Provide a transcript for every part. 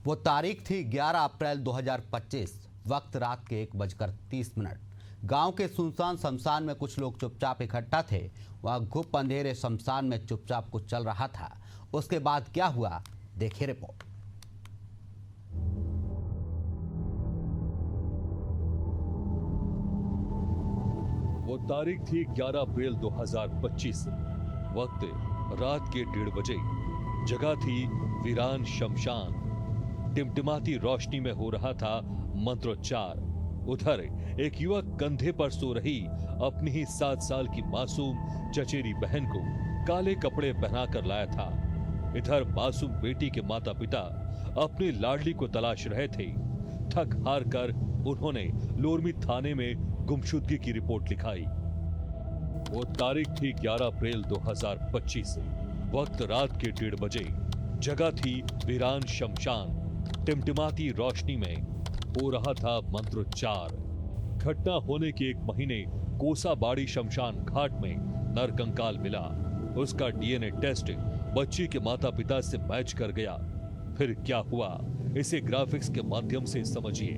वो तारीख थी 11 अप्रैल 2025। वक्त रात के 1:30। गांव के सुनसान शमशान में कुछ लोग चुपचाप इकट्ठा थे। वहां घुप अंधेरे शमशान में चुपचाप कुछ चल रहा था। उसके बाद क्या हुआ, देखिए रिपोर्ट। वो तारीख थी 11 अप्रैल 2025। वक्त रात के 1:30 बजे। जगह थी वीरान शमशान। टिमटिमाती रोशनी में हो रहा था मंत्रोच्चार। उधर एक युवक कंधे पर सो रही अपनी ही 7 साल की मासूम चचेरी बहन को काले कपड़े पहनाकर लाया था। इधर मासूम बेटी के माता पिता अपनी लाडली को तलाश रहे थे। थक हार कर उन्होंने लोरमी थाने में गुमशुदगी की रिपोर्ट लिखाई। वो तारीख थी 11 अप्रैल 2025। वक्त रात के 1:30 बजे। जगह थी वीरान शमशान। टिमटिमाती रोशनी में हो रहा था मंत्रोच्चार। घटना होने के 1 महीने कोसाबाड़ी शमशान घाट में नरकंकाल मिला। उसका डीएनए टेस्ट बच्ची के माता पिता से मैच कर गया। फिर क्या हुआ, इसे ग्राफिक्स के माध्यम से समझिए।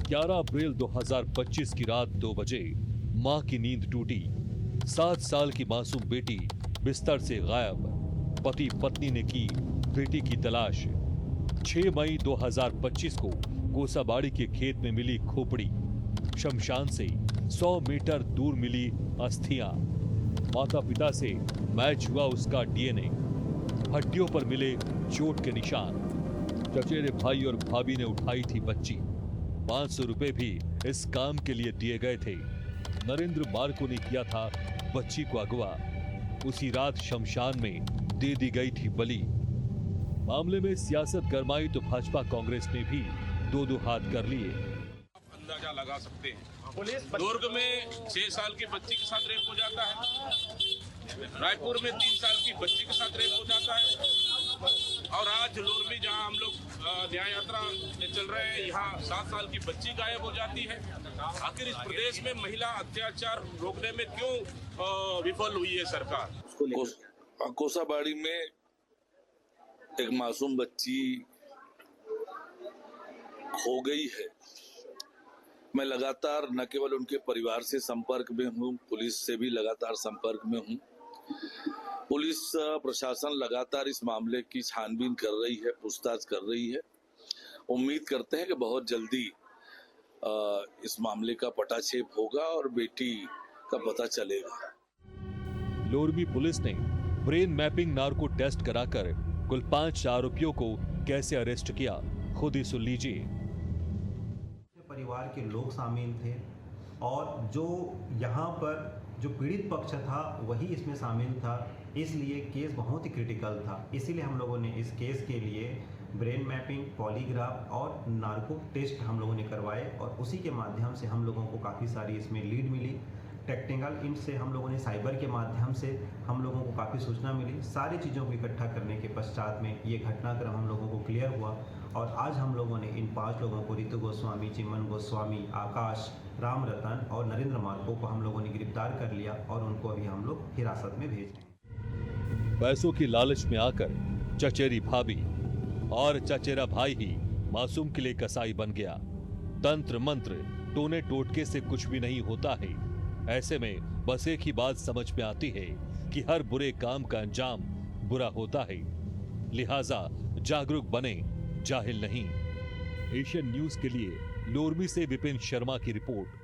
11 अप्रैल 2025 की रात 2 बजे मां की नींद टूटी। 7 साल की मासूम बेटी बिस्तर से गायब। पति पत्नी ने की बेटी की तलाश। 6 मई 2025 को कोसाबाड़ी के खेत में मिली खोपड़ी। शमशान से 100 मीटर दूर मिली अस्थियां। माता पिता से मैच हुआ उसका डीएनए। हड्डियों पर मिले चोट के निशान। चचेरे भाई और भाभी ने उठाई थी बच्ची। 500 रुपए भी इस काम के लिए दिए गए थे। नरेंद्र मार्को ने किया था बच्ची को अगवा। उसी रात शमशान में दे दी गई थी बलि। मामले में सियासत गरमाई तो भाजपा कांग्रेस ने भी 2-2 हाथ कर लिए। अंदाजा लगा सकते हैं। दुर्ग में 6 साल की बच्ची के साथ रेप हो जाता है। रायपुर में 3 साल की बच्ची के साथ रेप हो जाता है। और आज लोरमी जहां हम लोग न्याय यात्रा में चल रहे हैं, यहाँ 7 साल की बच्ची गायब हो जाती है। आखिर इस प्रदेश में महिला अत्याचार रोकने में क्यों विफल हुई है सरकार? कोसाबाड़ी में एक मासूम बच्ची खो गई है। मैं लगातार न केवल उनके परिवार से संपर्क में हूँ, पुलिस से भी लगातार संपर्क में हूँ। पुलिस प्रशासन लगातार इस मामले की छानबीन कर रही है, पूछताछ कर रही है। उम्मीद करते हैं कि बहुत जल्दी इस मामले का पटाक्षेप होगा और बेटी का पता चलेगा। लोरमी पुलिस ने ब्रेन मैपिंग नार्को टेस्ट कराकर कुल 5 आरोपियों को कैसे अरेस्ट किया, खुद ही सुन लीजिए। परिवार के लोग शामिल थे और जो यहाँ पर जो पीड़ित पक्ष था वही इसमें शामिल था, इसलिए केस बहुत ही क्रिटिकल था। इसीलिए हम लोगों ने इस केस के लिए ब्रेन मैपिंग, पॉलीग्राफ और नार्को टेस्ट हम लोगों ने करवाए और उसी के माध्यम से हम लोगों को काफ़ी सारी इसमें लीड मिली। टेक्निकल इनसे हम लोगों ने साइबर के माध्यम से हम लोगों को काफ़ी सूचना मिली। सारी चीज़ों को इकट्ठा करने के पश्चात में ये घटनाक्रम हम लोगों को क्लियर हुआ और आज हम लोगों ने इन 5 लोगों को, रितु गोस्वामी, चिमन गोस्वामी, आकाश, राम रतन और नरेंद्र मार्को को हम लोगों ने गिरफ्तार कर लिया और उनको अभी हम लोग हिरासत में भेज रहे हैं। पैसों की लालच में आकर चचेरी भाभी और चचेरा भाई ही मासूम के लिए कसाई बन गया। तंत्र मंत्र टोने टोटके से कुछ भी नहीं होता है। ऐसे में बस एक ही बात समझ में आती है कि हर बुरे काम का अंजाम बुरा होता है। लिहाजा जागरूक बने, जाहिल नहीं। एशियन न्यूज के लिए लोरमी से विपिन शर्मा की रिपोर्ट।